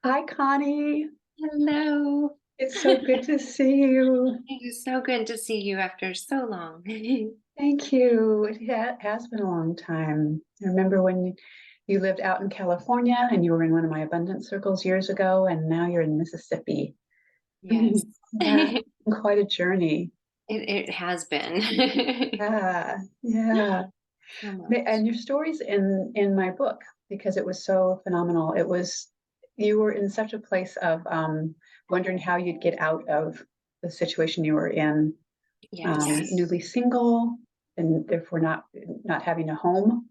Hi, Connie. Hello. It's so good to see you. It is so good to see you after so long. Thank you. Has been a long time. I remember when you lived out in California and you were in one of my abundance circles years ago, and now you're in Mississippi. Yes. Yeah, quite a journey. It has been Yeah, yeah. so much. And your stories in my book, because it was so phenomenal. You were in such a place of wondering how you'd get out of the situation you were in, Yes. newly single and therefore not having a home,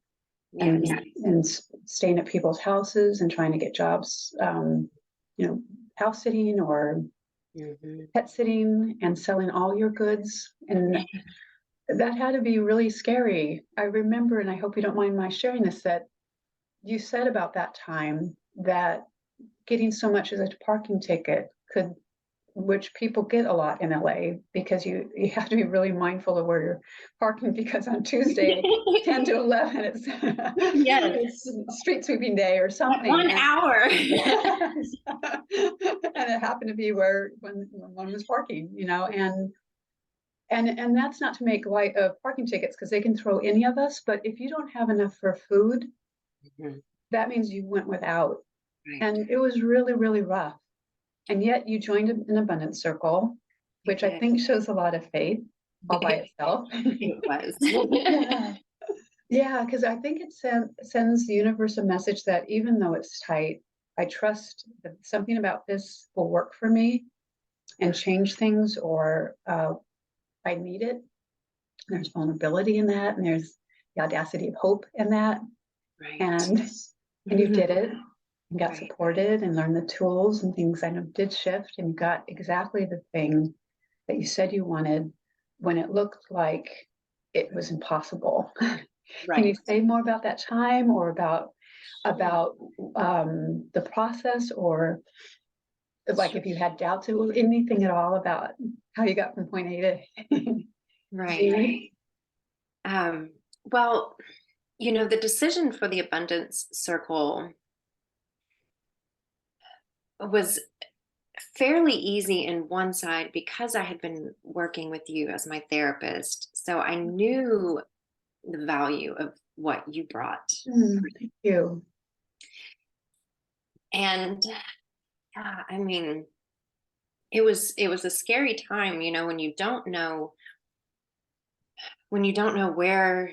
and Yes. staying at people's houses and trying to get jobs, you know, house sitting or Hmm. pet sitting and selling all your goods. And that had to be really scary. I remember, and I hope you don't mind my sharing this, that you said about that time that getting so much as a parking ticket could, which people get a lot in LA, because you have to be really mindful of where you're parking, because on Tuesday 10 to 11 it's Yes. it's street sweeping day or At something. 1 hour. Yes. And it happened to be where when one was parking, and that's not to make light of parking tickets, because they can throw any of us, but if you don't have enough for food, Mhm. that means you went without. Right. And it was really, really rough. And yet you joined an abundance circle, I which I did. think shows a lot of faith all by itself. It was. Yeah. Yeah, because I think it sends the universe a message that even though it's tight, I trust that something about this will work for me and change things, or I need it. There's vulnerability in that, and there's the audacity of hope in that. Right. And you did it and got Right. supported and learned the tools, and things I know did shift, and you got exactly the thing that you said you wanted when it looked like it was impossible. Can you Right. say more about that time, or about the process, or like if you had doubts, or anything at all about how you got from point A to Right. Z? Um, well, the decision for the abundance circle was fairly easy in one side because I had been working with you as my therapist. So I knew the value of what you brought. Thank you. And I mean, it was a scary time, when you don't know where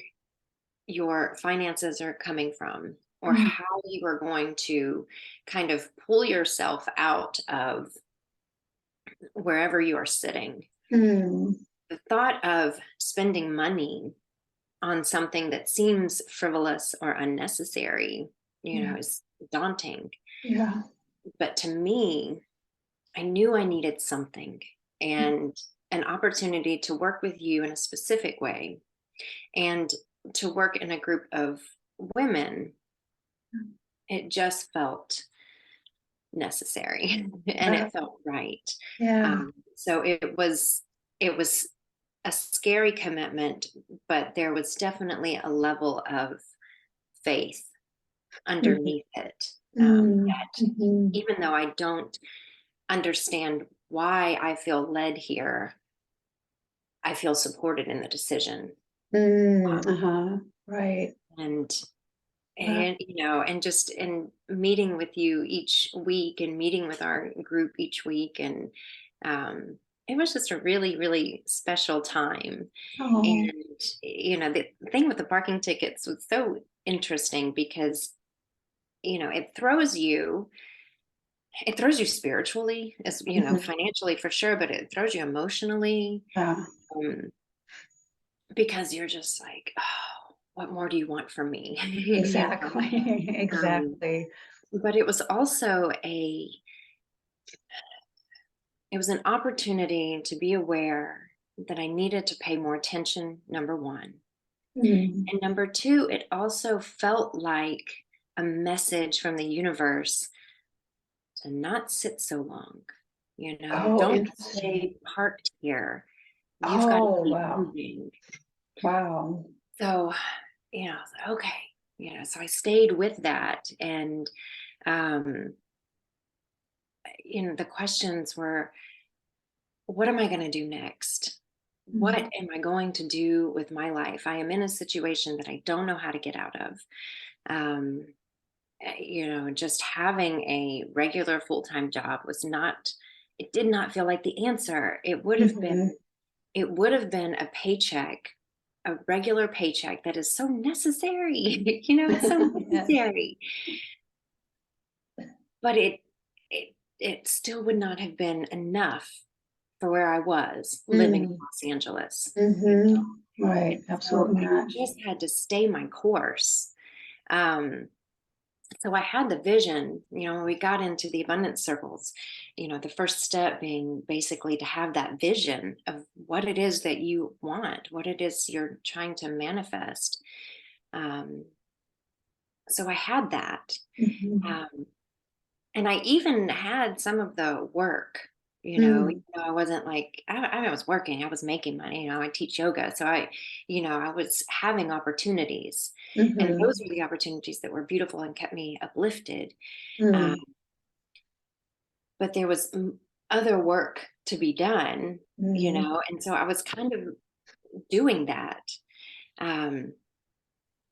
your finances are coming from, or Mm, how you are going to kind of pull yourself out of wherever you are sitting. mm, The thought of spending money on something that seems frivolous or unnecessary, yeah, is daunting. yeah. But to me, I knew I needed something, and an opportunity to work with you in a specific way, and to work in a group of women. It just felt necessary and Yeah, it felt right. yeah. So it was a scary commitment, but there was definitely a level of faith Mm, underneath it, mm, that mhm. even though I don't understand why I feel led here, I feel supported in the decision. Uh-huh. Right. And Wow. and just in meeting with you each week and meeting with our group each week, and um, it was just a really, really special time. Oh, And the thing with the parking tickets was so interesting because it throws you spiritually, as mhm. financially for sure, but it throws you emotionally, Yeah, um, because you're just like, oh, what more do you want from me? exactly. um, Exactly. but it was an opportunity to be aware that I needed to pay more attention, number one. Mm. And number two, it also felt like a message from the universe to not sit so long. Oh, Don't interesting. stay parked here. You've got to Oh, keep wow. moving. Wow. So, I was like, okay. So I stayed with that. And, um, the questions were, what am I going to do next? What Mhm. am I going to do with my life? I am in a situation that I don't know how to get out of. Um, just having a regular full-time job was not, it did not feel like the answer. Mhm. It would have been a paycheck, a regular paycheck that is so necessary. It's so Yes. necessary. But it still would not have been enough for where I was living in Mm. Los Angeles. Mhm. Right, So absolutely I not. just had to stay my course. Um, so I had the vision, when we got into the abundance circles, the first step being basically to have that vision of what it is that you want, what it is you're trying to manifest. Um, so I had that. Mhm. Um, and I even had some of the work, even Mm. though I wasn't like, I was working, I was making money, I teach yoga. So I was having opportunities, and those Mhm. were the opportunities that were beautiful and kept me uplifted. Um, Mm. but there was other work to be done, Mhm. and so I was kind of doing that. Um,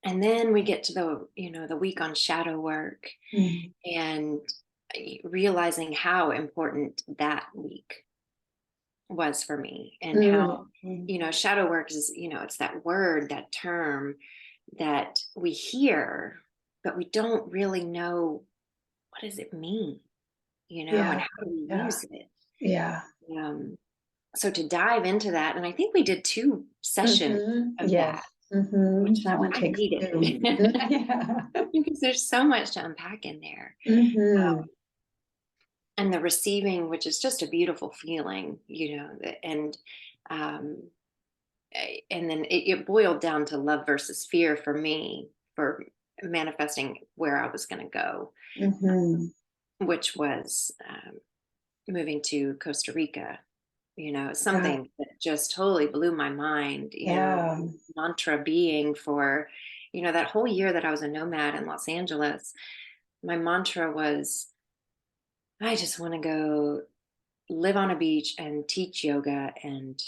and then we get to the week on shadow work, Mm. and realizing how important that week was for me, and how, Mm. Mm. shadow work is, it's that word, that term that we hear, but we don't really know, what does it mean, and Yeah. how do we Yeah. use it? Yeah. Um, so to dive into that, and I think we did 2 sessions Mhm. of Yes. that, Mhm. which That one I takes needed, 2. Yeah. because there's so much to unpack in there. Mhm. And the receiving, which is just a beautiful feeling, um, and then it boiled down to love versus fear for me, for manifesting where I was going to go, Mhm. which was moving to Costa Rica. Yeah. Something that just totally blew my mind. Yeah. Mantra being for, that whole year that I was a nomad in Los Angeles, my mantra was, I just want to go live on a beach and teach yoga and,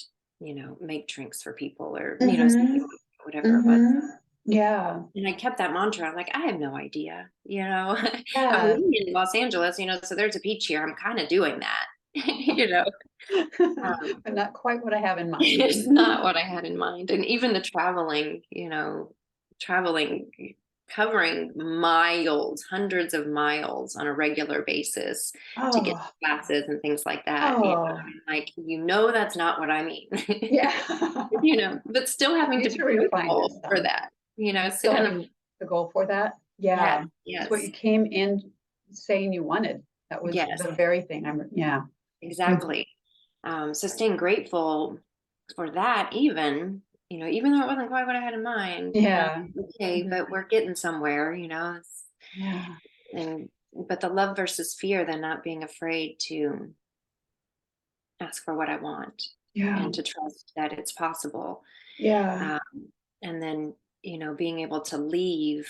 make drinks for people, or, something, Mhm. whatever it was. Mhm. Yeah. And I kept that mantra. I'm like, I have no idea, I'm Yeah. living in Los Angeles, so there's a beach here. I'm kind of doing that, you know. Um, But not quite what I have in mind. it's not what I had in mind. And even the traveling, covering miles, hundreds of miles on a regular basis to get Oh. to classes and things like that. Oh. I'm like, that's not what I mean. Yeah. But still having to be Future refinement grateful for some. that, so Still kind of, having the goal for that? yes, Yeah. It's what yes, you came in saying you wanted. That was yes, the very thing. Yeah. Mm. exactly. So staying grateful for that, even though it wasn't quite what I had in mind. Yeah. Okay, Mhm. but we're getting somewhere, Yeah. and but the love versus fear, then not being afraid to ask for what I want, Yeah. and to trust that it's possible. Yeah. Um, and then, being able to leave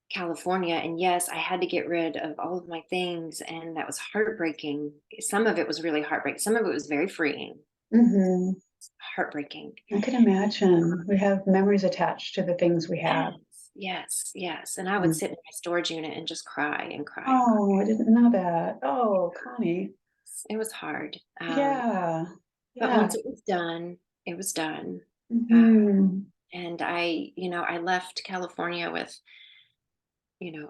California. And yes, I had to get rid of all of my things, and that was heartbreaking. Some of it was really heartbreaking. Some of it was very freeing. Mhm. Heartbreaking. I can imagine. We have memories attached to the things we have. Yes, yes, yes. And I would Mm. sit in my storage unit and just cry and cry and cry. Oh, I didn't know that. Oh, Connie. It was hard. Yeah. But Yeah. once it was done, it was done. Uh, Mhm. and I left California with,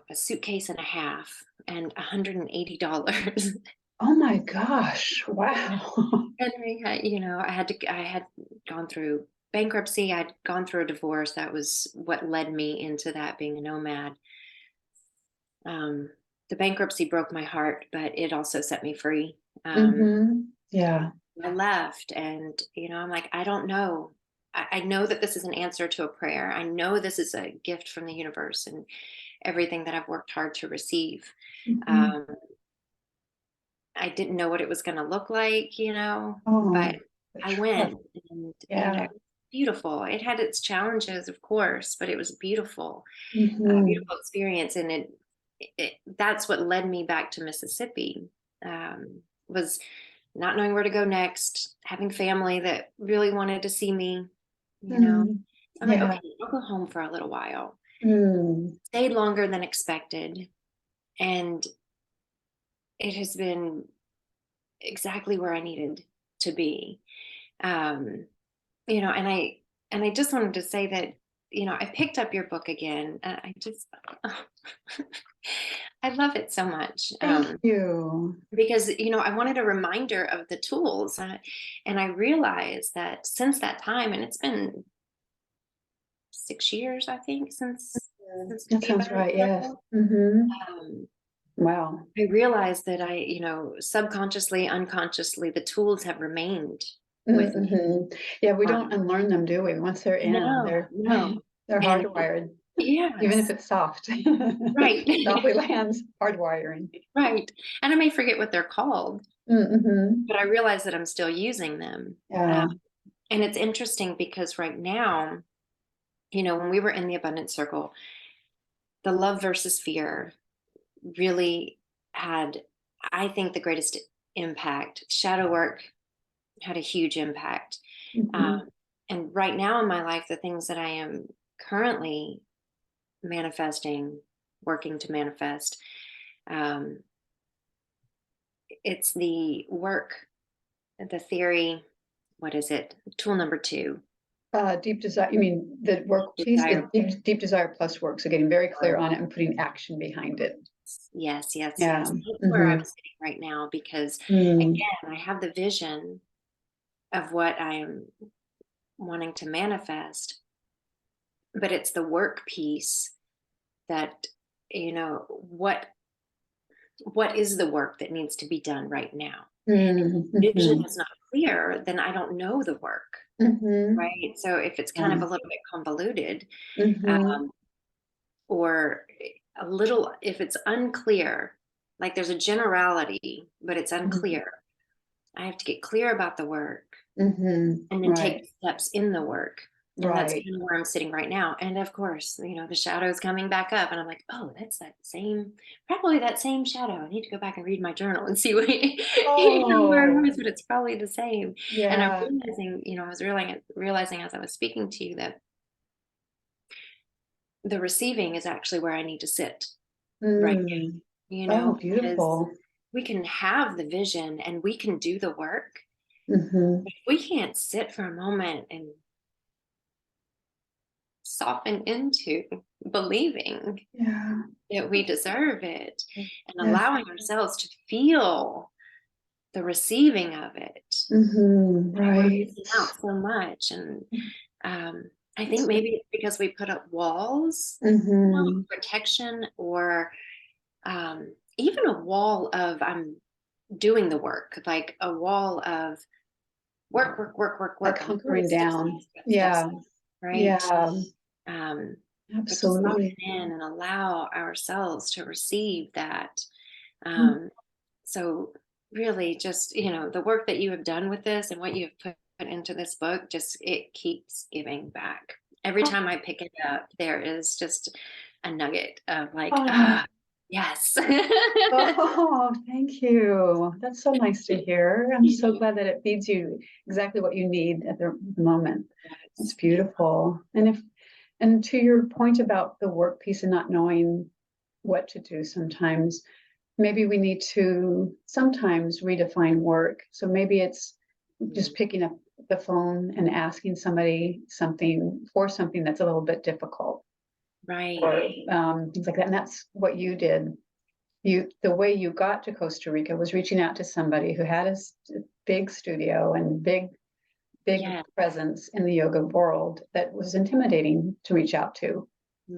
a suitcase and a half and $180. Oh my gosh. Wow. And I had gone through bankruptcy. I'd gone through a divorce. That was what led me into that, being a nomad. Um, the bankruptcy broke my heart, but it also set me free. Mhm. Yeah. I left, and I'm like, I don't know. I know that this is an answer to a prayer. I know this is a gift from the universe, and everything that I've worked hard to receive. Mhm. Um, I didn't know what it was going to look like, Oh, but the I trust. went, and Yeah. beautiful. It had its challenges, of course, but it was beautiful, Mhm. beautiful experience. And that's what led me back to Mississippi, was not knowing where to go next, having family that really wanted to see me, you know. Mm. I'm like, Yeah. okay, I'll go home for a little while. Mm. Stayed longer than expected. And it has been exactly where I needed to be. Um, and I just wanted to say that, I picked up your book again. And I just, I love it so much. Thank you. Because, I wanted a reminder of the tools. And I realized that since that time, and it's been 6 years, I think, since That the sounds abundance right. Yes. circle. Mhm. Um, Wow. I realized that subconsciously, unconsciously, the tools have remained with me. Mhm. Yeah, we don't Um, unlearn them, do we? Once they're in, no, they're no. they're And hardwired, even if yes, it's soft. right, Softly lands, hardwiring. right. And I may forget what they're called, Mhm. but I realize that I'm still using them. Yeah. And it's interesting because right now, when we were in the abundance circle, the love versus fear really had, I think, the greatest impact. Shadow work had a huge impact. Mhm. Um, and right now in my life, the things that I am currently manifesting, working to manifest, um, it's the work, the theory. What is it? Tool number 2. Deep desire, you mean the work piece? Desire. It's deep desire plus work, so getting very clear on it and putting action behind it. Yes, yes, Yeah. yes. That's where I'm Mhm. sitting right now because, Mm. again, I have the vision of what I am wanting to manifest, but it's the work piece that, what is the work that needs to be done right now? Mm. Vision Mhm. is not clear, then I don't know the work, Mhm. right? So if it's kind of a Um, little bit convoluted, mhm. um, or a little, if it's unclear, like there's a generality, but it's Mhm. unclear, I have to get clear about the work Mhm. and then take Right. steps in the work. And that's Right. kind of where I'm sitting right now. And of course, the shadow is coming back up, and I'm like, oh, that's probably that same shadow. I need to go back and read my journal and see what, where I Oh, was, but it's probably the same. And I'm yeah. realizing, I was realizing as I was speaking to you that the receiving is actually where I need to sit right Mm. now, Oh, because beautiful. we can have the vision and we can do the work. Mhm. But if we can't sit for a moment and soften into believing Yeah. that we deserve it and Yes. allowing ourselves to feel the receiving of it, Mhm. we're Right. missing out so much. And I think maybe it's because we put up walls, Mhm. protection, or even a wall of I'm doing the work, like a wall of work, work, work, work, Like work. I'm hunkering step, down. step, step, Yeah. step, right? Yeah. Um, but to soften Absolutely. in and allow ourselves to receive that. Mm. Um, so really just, the work that you have done with this and what you have put into this book, just it keeps giving back. Every Oh, time I pick it up, there is just a nugget of like, oh, yes. oh, thank you. That's so nice to hear. I'm so glad that it feeds you exactly what you need at the moment. It's Yes, yeah. beautiful. And to your point about the work piece and not knowing what to do sometimes, maybe we need to sometimes redefine work. So maybe it's just Mm, picking up the phone and asking somebody something for something that's a little bit difficult right. or things like that. And that's what you did. The way you got to Costa Rica was reaching out to somebody who had a big studio and big Yeah, presence in the yoga world that was intimidating to reach out to.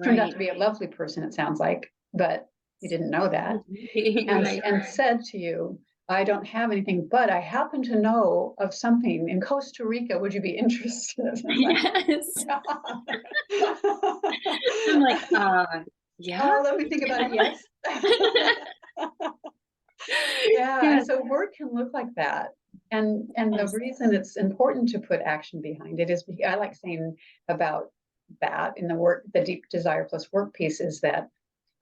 Turned out right. to be a lovely person, it sounds like, but you didn't know that. Right. And said to you, I don't have anything, but I happen to know of something in Costa Rica. Would you be interested? It's like, Yes. yeah. I'm like, yeah. Let me think about it. Yes. Yeah. And Yes. so work can look like that. And the Yes. reason it's important to put action behind it is I like saying about that in the work, the deep desire plus work piece is that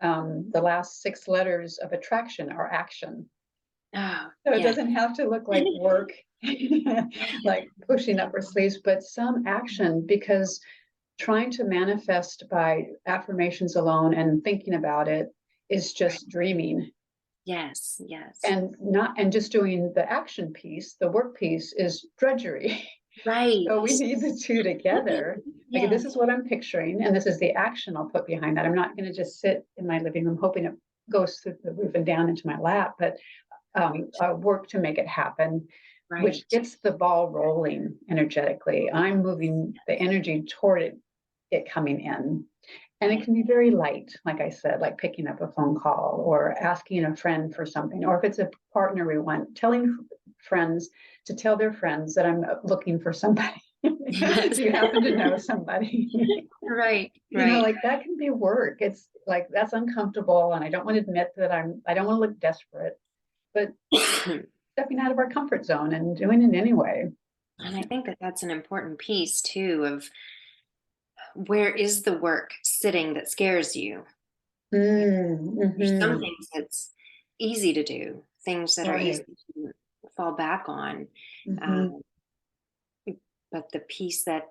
the last 6 letters of attraction are action. Oh, So it yeah. doesn't have to look like work, like pushing up our sleeves, but some action, because trying to manifest by affirmations alone and thinking about it is Right. just dreaming. Yes, yes. And not, and just doing the action piece, the work piece is drudgery. Right. So we need the two together. Like, Yes. this is what I'm picturing, and this is the action I'll put behind that. I'm not going to just sit in my living room hoping it goes through the roof and down into my lap, but work to make it happen, which Right. gets the ball rolling energetically. I'm moving the energy toward it coming in. And it Right. can be very light, like I said, like picking up a phone call or asking a friend for something. Or if it's a partner we want, telling friends to tell their friends that I'm looking for somebody. Yes. Do you happen to know somebody? Right. You know, Right. like that can be work. It's like that's uncomfortable. And I don't want to admit that I don't want to look desperate, but stepping out of our comfort zone and doing it anyway. And I think that that's an important piece too of where is the work sitting that scares you? There's some Mm-hmm. things that's easy to do, things that are easy Right. to fall back on. Mm-hmm. Um, but the piece that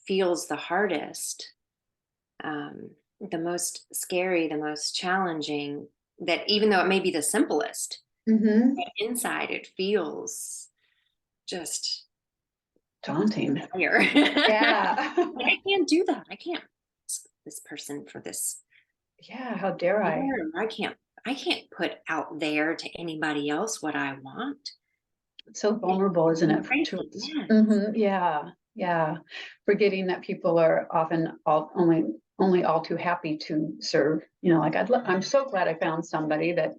feels the hardest, the most scary, the most challenging, that even though it may be the simplest, Mm-hmm. but inside it feels just Daunting. fire. Yeah. Like, I can't do that. I can't ask this person for this. Yeah, how dare I? I can't put out there to anybody else what I want. It's so It's vulnerable, isn't it, to crazy. us? Yes. Yeah, yeah. Forgetting that people are often only all too happy to serve. You know, like I'm so glad I found somebody that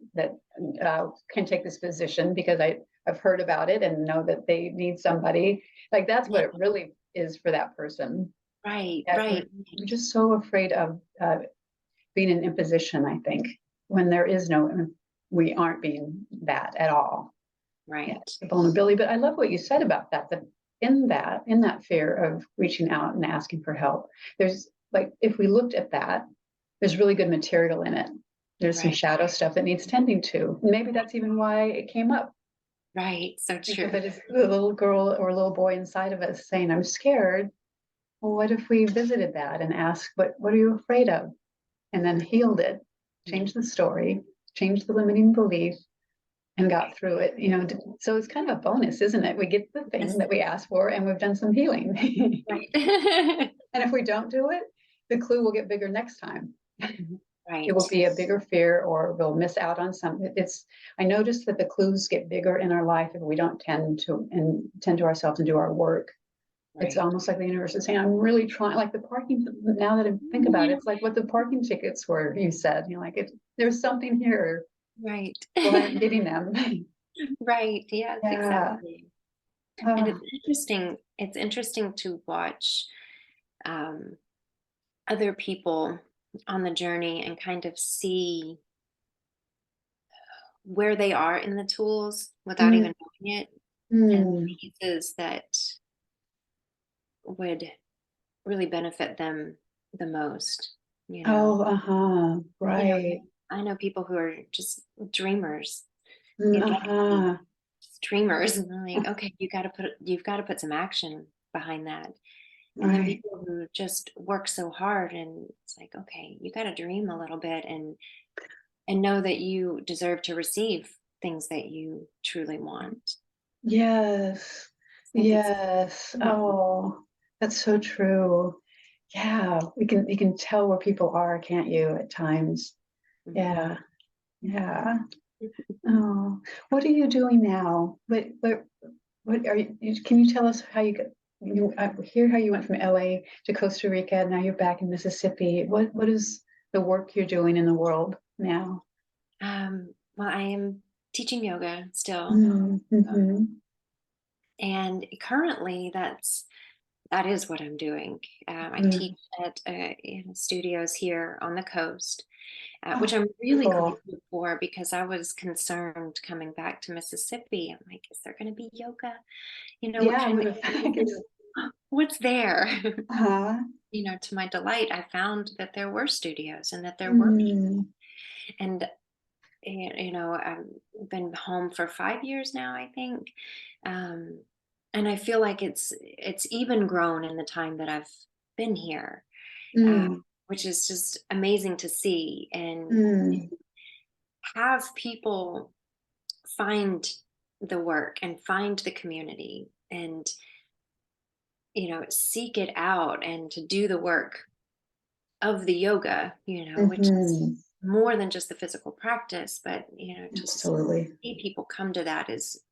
can take this position because I've heard about it and know that they need somebody. Like that's Yeah. what it really is for that person. Right. That Right. we're just so afraid of being an imposition, I think, when there is no, we aren't being that at all. Yeah, Right. the vulnerability. But I love what you said about that, that in that fear of reaching out and asking for help, there's like, if we looked at that, there's really good material in it. There's some Right. shadow stuff that needs tending to. Maybe that's even why it came up. Right. So Think of true. it as the little girl or little boy inside of us saying, I'm scared. Well, what if we visited that and asked, what are you afraid of? And then healed it, Yeah. changed the story, changed the limiting belief, and got through it. You know, so it's kind of a bonus, isn't it? We get the thing Yes. that we asked for, and we've done some healing. Right. And if we don't do it, the clue will get bigger next time. It will Right. be a bigger fear, or we'll miss out on something. It's I noticed that the clues get bigger in our life if we don't tend to ourselves and do our work. It's Right. almost like the universe is saying, I'm really trying, like the parking, now that I think about it, it's like what the parking tickets were, you said, you know, like there's something here. Right. Why I'm getting them. Right. Yes, Yeah. exactly. And Oh. it's interesting to watch um, other people on the journey and kind of see where they are in the tools without Mm, even knowing it, and mm. pieces that would really benefit them the most, you know. Oh, uh-huh. You know, Right. I know people who are just dreamers, Mm, you know, uh-huh. just dreamers, and they're like, okay, you've got to put some action behind that. And then Right. people who just work so hard, and it's like, okay, you got to dream a little bit and know that you deserve to receive things that you truly want. Yes. I think it's Yes. yeah. Oh, that's so true. Yeah, you can tell where people are, can't you, at times? Mhm. Yeah. Yeah. Oh, what are you doing now? What are you, can you tell us how you got, I hear how you went from LA to Costa Rica, now you're back in Mississippi. What is the work you're doing in the world now? Well, I am teaching yoga still, Mm-hmm. and currently that is what I'm doing. I Mm-hmm. teach at studios here on the coast, which Oh, I'm really cool. grateful for because I was concerned coming back to Mississippi. I'm like, is there going to be yoga? What Yeah, I kind would of have, I guess. what's there? Uh-huh. To my delight, I found that there were studios and that there were people. Mm, And I've been home for 5 years now, I think. Um, and I feel like it's even grown in the time that I've been here, uh, mm, which is just amazing to see and mm. have people find the work and find the community and seek it out and to do the work of the yoga, which is Mhm. more than just the physical practice, but to Absolutely. see people come to that is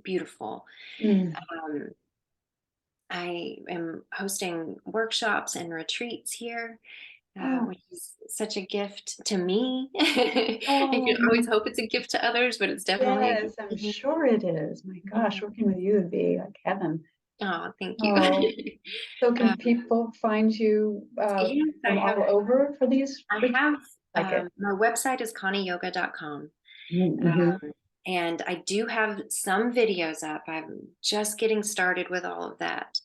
beautiful. Mm. um, I am hosting workshops and retreats here, Oh, which is such a gift to me. And you oh, always hope it's a gift to others, but it's definitely a yes, gift I'm to me. sure it is. My gosh, Mhm. working with you would be like heaven. Oh, thank you. Oh, so can um, people find you yes, from all over for these I retreats? have Like it. my website is connieyoga.com. Mm-hmm. And I do have some videos up. I'm just getting started with all of that.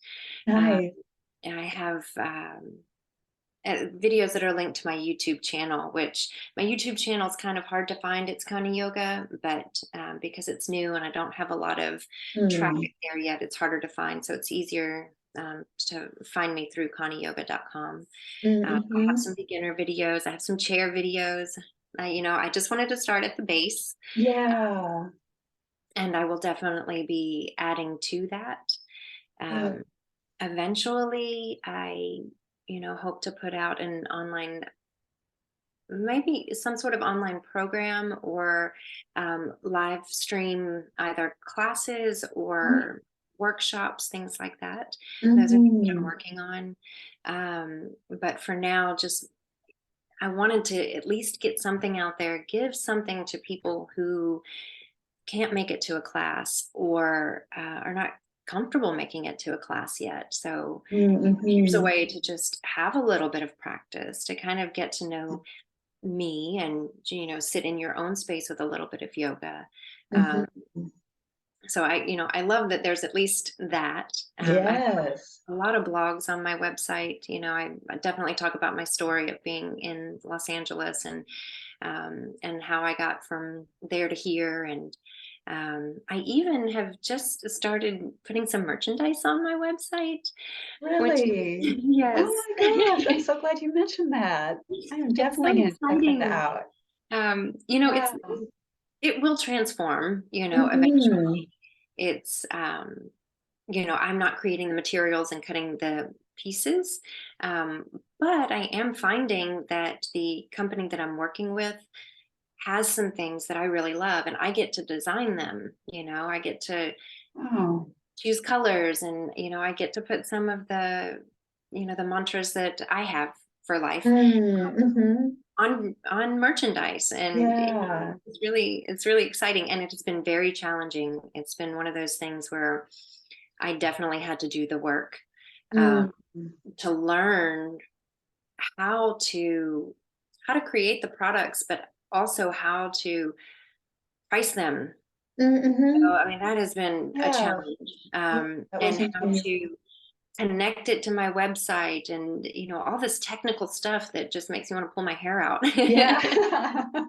Um, Nice. and I have videos that are linked to my YouTube channel, which my YouTube channel is kind of hard to find. It's Connie Yoga, but because it's new and I don't have a lot of Mm. traffic there yet, it's harder to find. So it's easier to find me through connieyoga.com. I have Mm-hmm. some beginner videos. I have some chair videos. I just wanted to start at the base, Yeah. and I will definitely be adding to that. Good. Um, Eventually, I, hope to put out an online, maybe some sort of online program or live stream either classes or workshops, things like that. Those are things that I'm Mm-hmm. working on. But for now, just I wanted to at least get something out there, give something to people who can't make it to a class or are not comfortable making it to a class yet. So here's a Mm-hmm. way to just have a little bit of practice to kind of get to know me and sit in your own space with a little bit of yoga. Um, Mm-hmm. so I love that there's at least that. I have Yes. a lot of blogs on my website. I definitely talk about my story of being in Los Angeles and how I got from there to here. And I even have just started putting some merchandise on my website, which Really? yes, Oh my gosh, I'm so glad you mentioned that. I am it's definitely so going to check that exciting. out. It's Yeah. it will transform, Mhm. eventually. It's I'm not creating the materials and cutting the pieces. Um, but I am finding that the company that I'm working with has some things that I really love and I get to design them. I get to Oh. choose colors and, I get to put some of the mantras that I have for life Mm, mhm. on merchandise. And Yeah. it's really exciting, and it has been very challenging. It's been one of those things where I definitely had to do the work um, Mm. to learn how to how to create the products, but also how to price them. Mm, So, mhm. I mean, that has been a Yeah. challenge, Yeah, that and wasn't how you. to connect it to my website and all this technical stuff that just makes me want to pull my hair out. Yeah.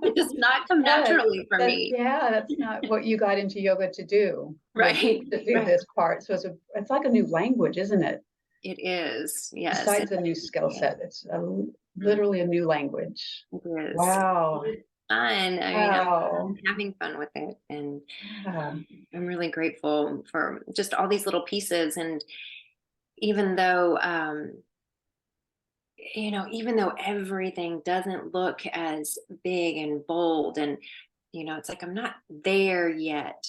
It does not come Yes. naturally for That's me. yeah, that's not what you got into yoga to do, was Right, to do right. this part. So it's like a new language, isn't it? It is, yes, Besides a new skill yeah. set, it's literally a new language. It is. Wow. It's fun. I mean, I'm Wow. having fun with it, and Yeah. I'm really grateful for just all these little pieces. And even though, even though everything doesn't look as big and bold, and it's like I'm not there yet,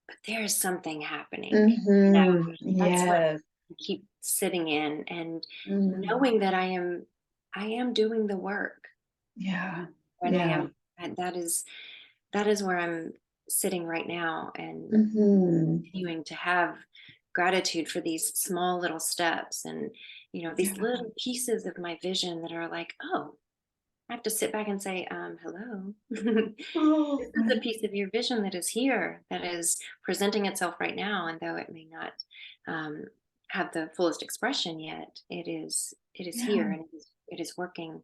but there is something happening. Mhm. That's what Yes. I keep sitting in, and Mm. knowing that I am doing the work, Yeah. and I Yeah. am, and that is where I'm sitting right now, and Mhm. continuing to have gratitude for these small little steps and these Yeah. little pieces of my vision that are like, oh, I have to sit back and say, hello. Oh, This is a piece of your vision that is here, that is presenting itself right now. And though it may not um, have the fullest expression yet, it is here, yeah. and it is working.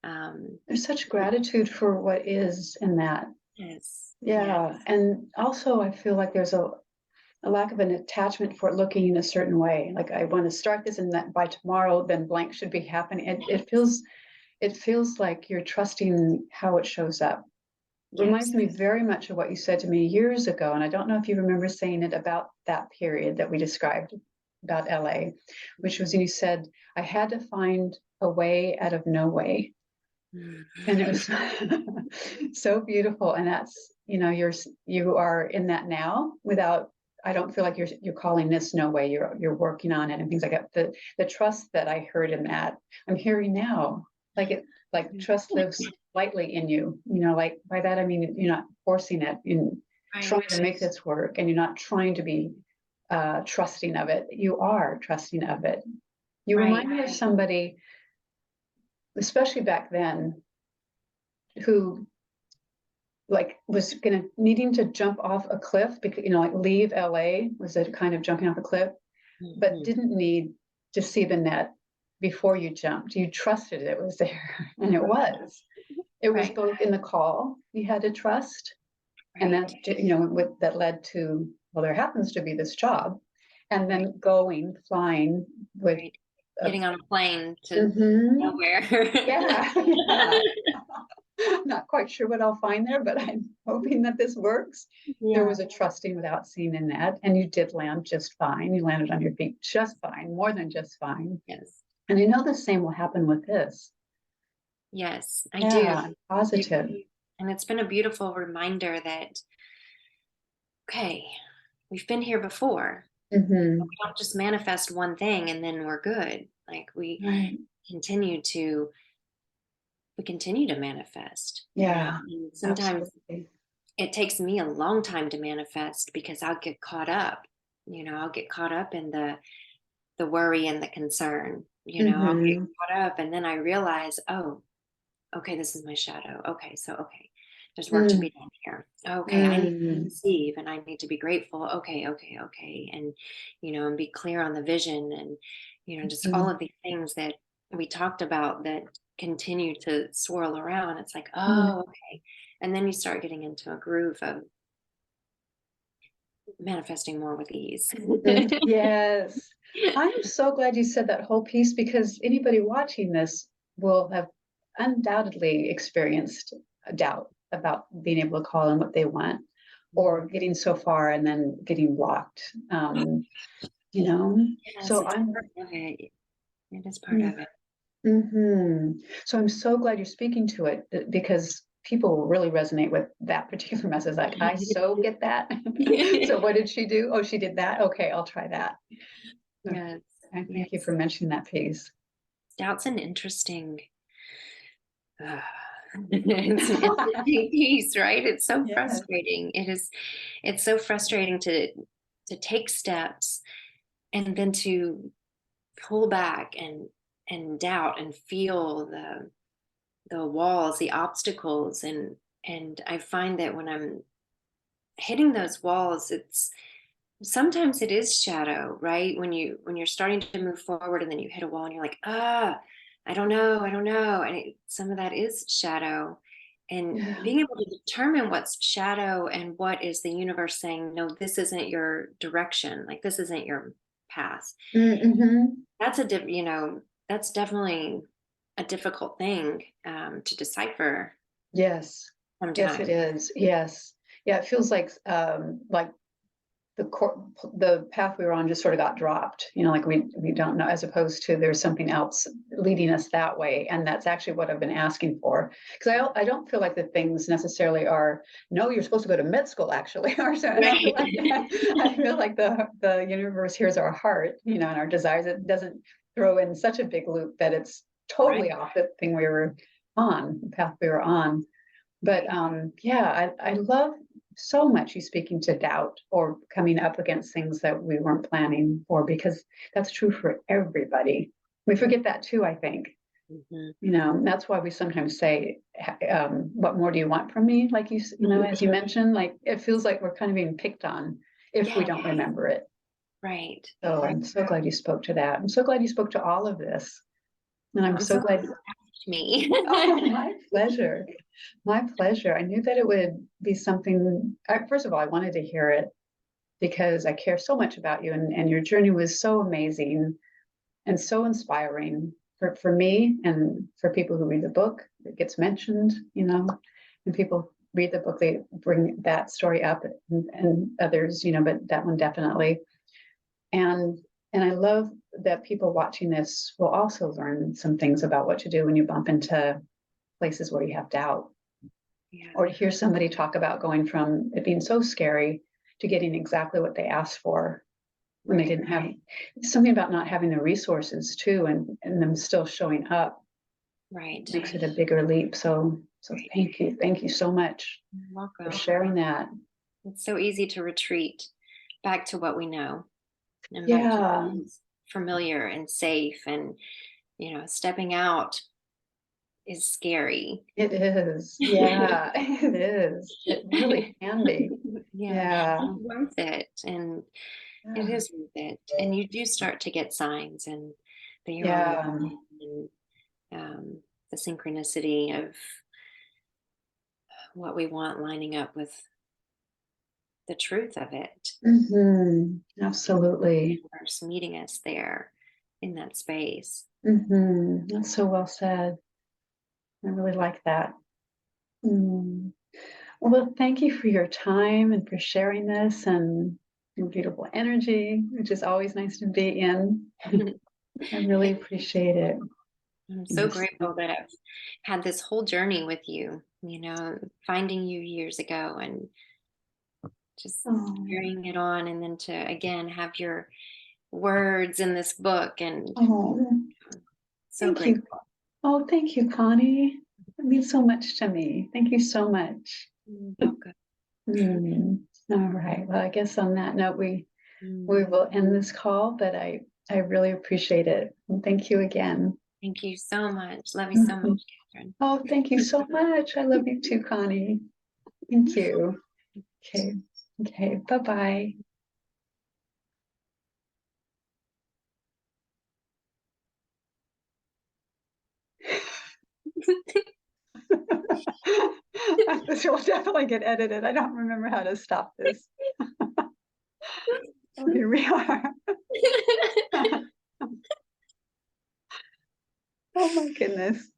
Um, There's such gratitude for what is in that. yes, yes, Yeah. And also I feel like there's a lack of an attachment for it looking in a certain way. Like I want to start this and that by tomorrow, then blank should be happening. It feels like you're trusting how it shows up. yes. Reminds me very much of what you said to me years ago. And I don't know if you remember saying it about that period that we described about LA, which was you said, I had to find a way out of no way. And it was so beautiful. And that's, you are in that now without, I don't feel like you're calling this no way. You're working on it and things like that. The trust that I heard in that, I'm hearing now. Like trust lives lightly in you. Like by that I mean you're not forcing it in trying to Right, make this work, and you're not trying to be trusting of it. You are trusting of it. You right. remind me of somebody, especially back then, who like was gonna needing to jump off a cliff because like leave LA was a kind of jumping off a cliff, but Mhm. didn't need to see the net before you jumped. You trusted it was there, and it was. It was Right, both in the call you had to trust, and right, that that led to, well, there happens to be this job, and right, then going flying with right. a Getting on a plane to mhm, nowhere. yeah, yeah. Not quite sure what I'll find there, but I'm hoping that this works. There Yeah. was a trusting without seeing in that, and you did land just fine. You landed on your feet just fine, more than just fine. Yes. And I know the same will happen with this. Yes, I do. Yeah, I positive. do. And it's been a beautiful reminder that, okay, we've been here before. Hmm. We don't just manifest one thing and then we're good. Like Right. continue to continue to manifest, Yeah, And sometimes absolutely. it takes me a long time to manifest because I'll get caught up. I'll get caught up in the worry and the concern. I'll get Hmm. caught up and then I realize, oh, okay, this is my shadow. Okay, there's work to Mm, be done here. Okay, I need to mm, receive and I need to be grateful. Okay. And be clear on the vision and, just all mm, of these things that we talked about that continue to swirl around. It's like, mm, oh, okay. And then you start getting into a groove of manifesting more with ease. mm. Yes. I'm so glad you said that whole piece because anybody watching this will have undoubtedly experienced a doubt about being able to call in what they want or getting so far and then getting blocked. You know, Yes, so it's I'm, part of it. It is part of it. mm-hmm. So I'm so glad you're speaking to it because people will really resonate with that particular message. Like, I so get that. So what did she do? Oh, she did that. Okay, I'll try that. Yes, And thank you yes. for mentioning that piece. Doubt's an interesting it's an interesting piece, right? It's so Yes. frustrating. It's so frustrating to take steps and then to pull back and doubt and feel the walls, the obstacles. And I find that when I'm hitting those walls, it's sometimes it is shadow, right? When you're starting to move forward and then you hit a wall and you're like, I don't know, and some of that is shadow, and Yeah. being able to determine what's shadow and what is the universe saying, no, this isn't your direction, like this isn't your path. Mm-hmm. That's that's definitely a difficult thing to decipher Yes. Yes, it sometimes. is. Yes. Yeah, it feels like the path we were on just sort of got dropped, like we don't know, as opposed to there's something else leading us that way, and that's actually what I've been asking for, because I don't feel like the things necessarily are, no, you're supposed to go to med school actually, or so I don't feel like that. I feel like the universe hears our heart, and our desires. It doesn't throw in such a big loop that it's Right, totally off the thing we were on, the path we were on. But right. yeah, I love so much you speaking to doubt or coming up against things that we weren't planning for, because that's true for everybody. We forget that too, I think. Mhm. You know, that's why we sometimes say, what more do you want from me? Like you know, as you mentioned, like it feels like we're kind of being picked on if we Yeah, don't remember it. right. So I'm so glad you spoke to that. I'm so glad you spoke to all of this. And I'm I'm so so glad glad. you asked me. Oh, my pleasure. My pleasure. I knew that it would be something. First of all, I wanted to hear it because I care so much about you, and your journey was so amazing and so inspiring for me and for people who read the book. It gets mentioned, you know, and people read the book, they bring that story up, and others, you know, but that one definitely. And and I love that people watching this will also learn some things about what to do when you bump into places where you have doubt, Yeah, or to hear somebody talk about going from it being so scary to getting exactly what they asked for when they right. didn't have something about not having the resources too, and them still showing up Right. makes it a bigger leap. So thank you so much You're for welcome. sharing that. It's so easy to retreat back to what we know and back to Yeah, what is familiar and safe. And, stepping out is scary. it is. Yeah, it is. It really can be. Yeah, Yeah, it's worth it. And it yeah, is worth it. And you do start to get signs and that you're on the right yeah. path, and the synchronicity of what we want lining up with the truth of it. Absolutely. Universe meeting us there in that space. That's so well said. I really like that. Mm. Well, thank you for your time and for sharing this and your beautiful energy, which is always nice to be in. I really appreciate it. I'm so Yes. grateful that I've had this whole journey with you, finding you years ago and just Oh, carrying it on, and then to again have your words in this book, and oh, so thank you. grateful. Oh, thank you, Connie. It means so much to me. Thank you so much. You're welcome. Mm. All right. Well, I guess on that note, we Mm, will end this call, but I really appreciate it. And thank you again. Thank you so much. Love you so much, Mhm. Catherine. Oh, thank you so much. I love you too, Connie. Thank you. Okay. Okay. Bye-bye. This will definitely get edited. I don't remember how to stop this. Oh, here we are. Oh my goodness.